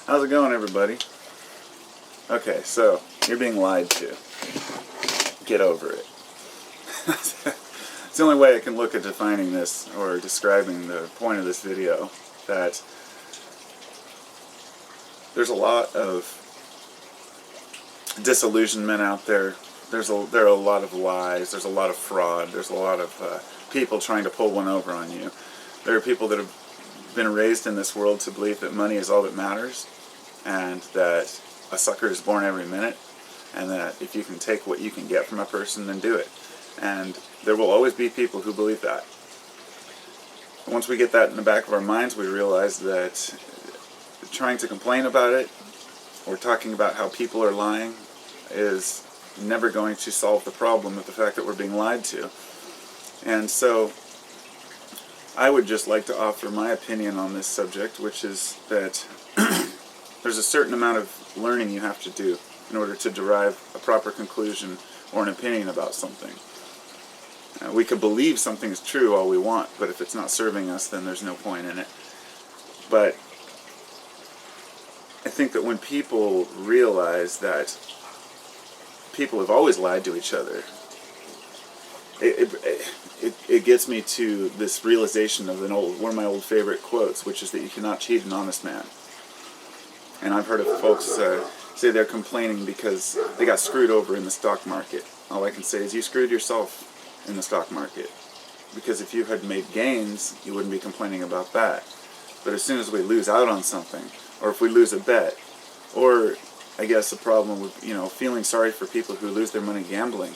How's it going, everybody? Okay, so you're being lied to. Get over it. It's the only way I can look at defining this or describing the point of this video, that there's a lot of disillusionment out there. There are a lot of lies, there's a lot of fraud, there's a lot of people trying to pull one over on you. There are people that have been raised in this world to believe that money is all that matters, and that a sucker is born every minute, and that if you can take what you can get from a person, then do it. And there will always be people who believe that. Once we get that in the back of our minds, we realize that trying to complain about it or talking about how people are lying is never going to solve the problem of the fact that we're being lied to. And so I would just like to offer my opinion on this subject, which is that there's a certain amount of learning you have to do in order to derive a proper conclusion or an opinion about something. We could believe something is true all we want, but if it's not serving us, then there's no point in it. But I think that when people realize that people have always lied to each other, it gets me to this realization of one of my old favorite quotes, which is that you cannot cheat an honest man. And I've heard of folks say they're complaining because they got screwed over in the stock market. All I can say is you screwed yourself in the stock market, because if you had made gains, you wouldn't be complaining about that. But as soon as we lose out on something, or if we lose a bet, or I guess the problem with feeling sorry for people who lose their money gambling,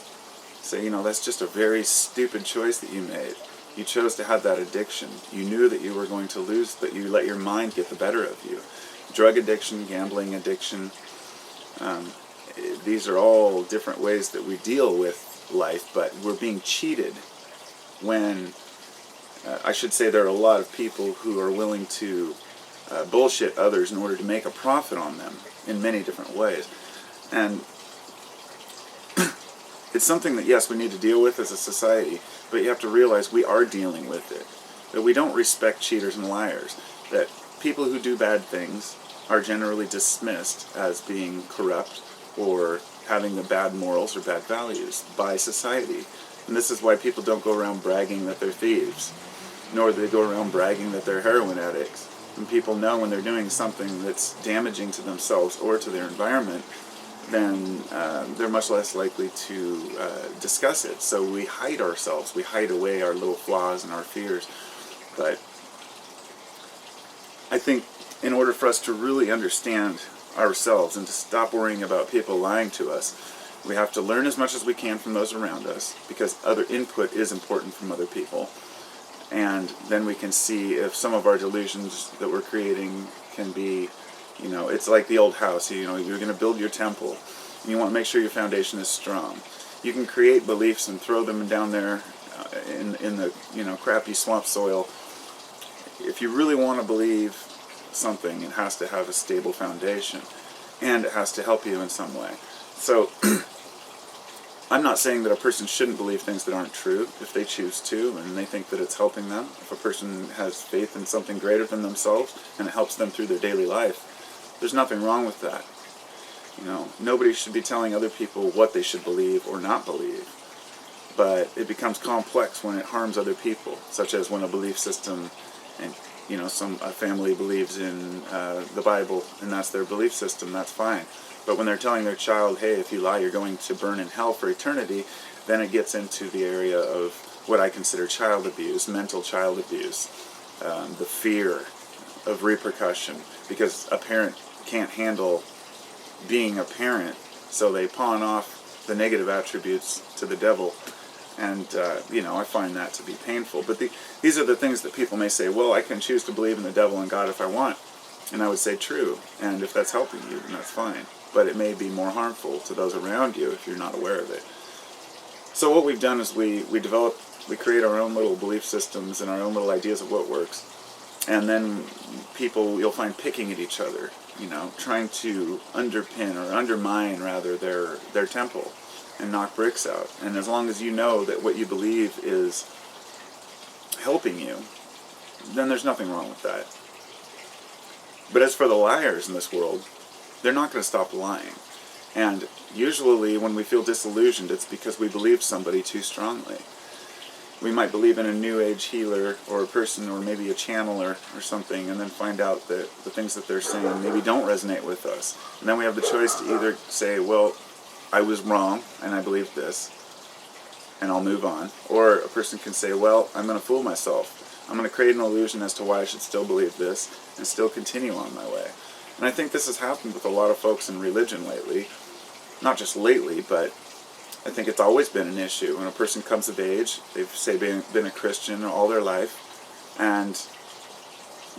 say that's just a very stupid choice that you made. You chose to have that addiction. You knew that you were going to lose, but you let your mind get the better of you. Drug addiction, gambling addiction, these are all different ways that we deal with life, but we're being cheated when, I should say, there are a lot of people who are willing to bullshit others in order to make a profit on them in many different ways. And it's something that, yes, we need to deal with as a society, but you have to realize we are dealing with it. That we don't respect cheaters and liars. That people who do bad things are generally dismissed as being corrupt or having the bad morals or bad values by society. And this is why people don't go around bragging that they're thieves, nor do they go around bragging that they're heroin addicts. And people know when they're doing something that's damaging to themselves or to their environment, then they're much less likely to discuss it. So we hide ourselves, we hide away our little flaws and our fears. But I think in order for us to really understand ourselves and to stop worrying about people lying to us, we have to learn as much as we can from those around us, because other input is important from other people. And then we can see if some of our delusions that we're creating can be, it's like the old house. You're going to build your temple, and you want to make sure your foundation is strong. You can create beliefs and throw them down there in the crappy swamp soil. If you really want to believe something, it has to have a stable foundation, and it has to help you in some way. So I'm not saying that a person shouldn't believe things that aren't true if they choose to and they think that it's helping them. If a person has faith in something greater than themselves and it helps them through their daily life, there's nothing wrong with that. Nobody should be telling other people what they should believe or not believe. But it becomes complex when it harms other people, such as when a belief system and a family believes in the Bible, and that's their belief system, that's fine. But when they're telling their child, hey, if you lie, you're going to burn in hell for eternity, then it gets into the area of what I consider child abuse, mental child abuse, the fear of repercussion, because a parent can't handle being a parent, so they pawn off the negative attributes to the devil. And, I find that to be painful. But these are the things that people may say, well, I can choose to believe in the devil and God if I want. And I would say true. And if that's helping you, then that's fine. But it may be more harmful to those around you if you're not aware of it. So what we've done is we create our own little belief systems and our own little ideas of what works. And then people, you'll find, picking at each other, trying to underpin or undermine, rather, their temple and knock bricks out. And as long as you know that what you believe is helping you, then there's nothing wrong with that. But as for the liars in this world, they're not going to stop lying. And usually when we feel disillusioned, it's because we believe somebody too strongly. We might believe in a new age healer or a person or maybe a channeler or something, and then find out that the things that they're saying maybe don't resonate with us. And then we have the choice to either say, well, I was wrong and I believe this, and I'll move on. Or a person can say, well, I'm going to fool myself. I'm going to create an illusion as to why I should still believe this and still continue on my way. And I think this has happened with a lot of folks in religion lately. Not just lately, but I think it's always been an issue. When a person comes of age, they've, say, been a Christian all their life, and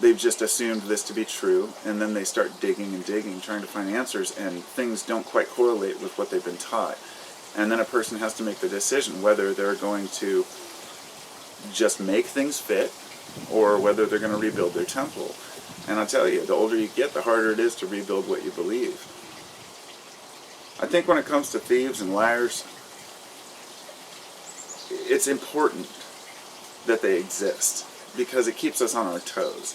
they've just assumed this to be true, and then they start digging and digging, trying to find answers, and things don't quite correlate with what they've been taught. And then a person has to make the decision whether they're going to just make things fit, or whether they're going to rebuild their temple. And I'll tell you, the older you get, the harder it is to rebuild what you believe. I think when it comes to thieves and liars, it's important that they exist, because it keeps us on our toes.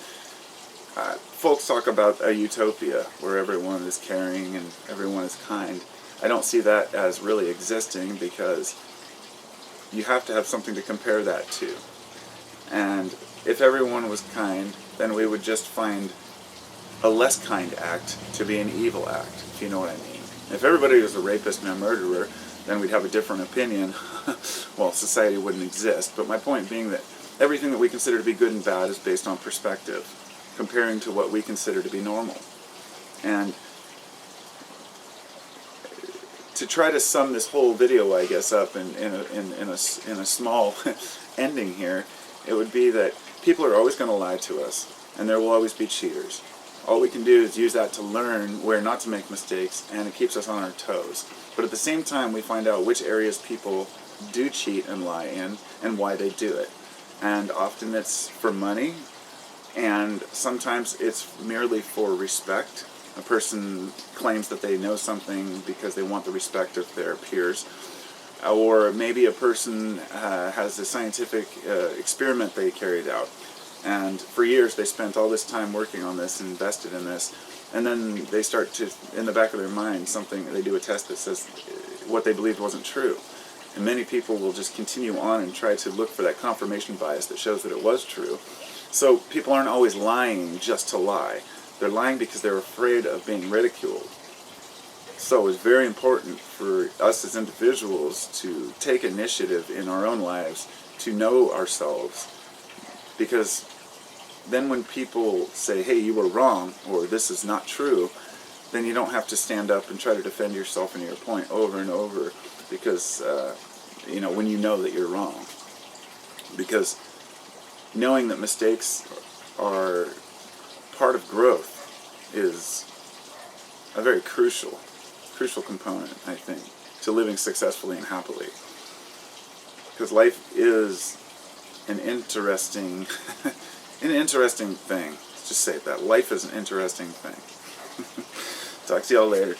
Folks talk about a utopia where everyone is caring and everyone is kind. I don't see that as really existing, because you have to have something to compare that to. And if everyone was kind, then we would just find a less kind act to be an evil act, if you know what I mean. If everybody was a rapist and a murderer, then we'd have a different opinion. Well, society wouldn't exist. But my point being that everything that we consider to be good and bad is based on perspective, comparing to what we consider to be normal. And to try to sum this whole video, I guess, up in a small ending here, it would be that people are always going to lie to us, and there will always be cheaters. All we can do is use that to learn where not to make mistakes, and it keeps us on our toes. But at the same time, we find out which areas people do cheat and lie in, and why they do it. And often it's for money, and sometimes it's merely for respect. A person claims that they know something because they want the respect of their peers. Or maybe a person has a scientific experiment they carried out, and for years they spent all this time working on this and invested in this, and then they start to, in the back of their mind, they do a test that says what they believed wasn't true. And many people will just continue on and try to look for that confirmation bias that shows that it was true. So people aren't always lying just to lie. They're lying because they're afraid of being ridiculed. So it's very important for us as individuals to take initiative in our own lives, to know ourselves, because then when people say, hey, you were wrong, or this is not true, then you don't have to stand up and try to defend yourself and your point over and over, because, when you know that you're wrong. Because knowing that mistakes are part of growth is a very crucial component, I think, to living successfully and happily. Because life is an interesting thing. Let's just say that. Life is an interesting thing. Talk to y'all later.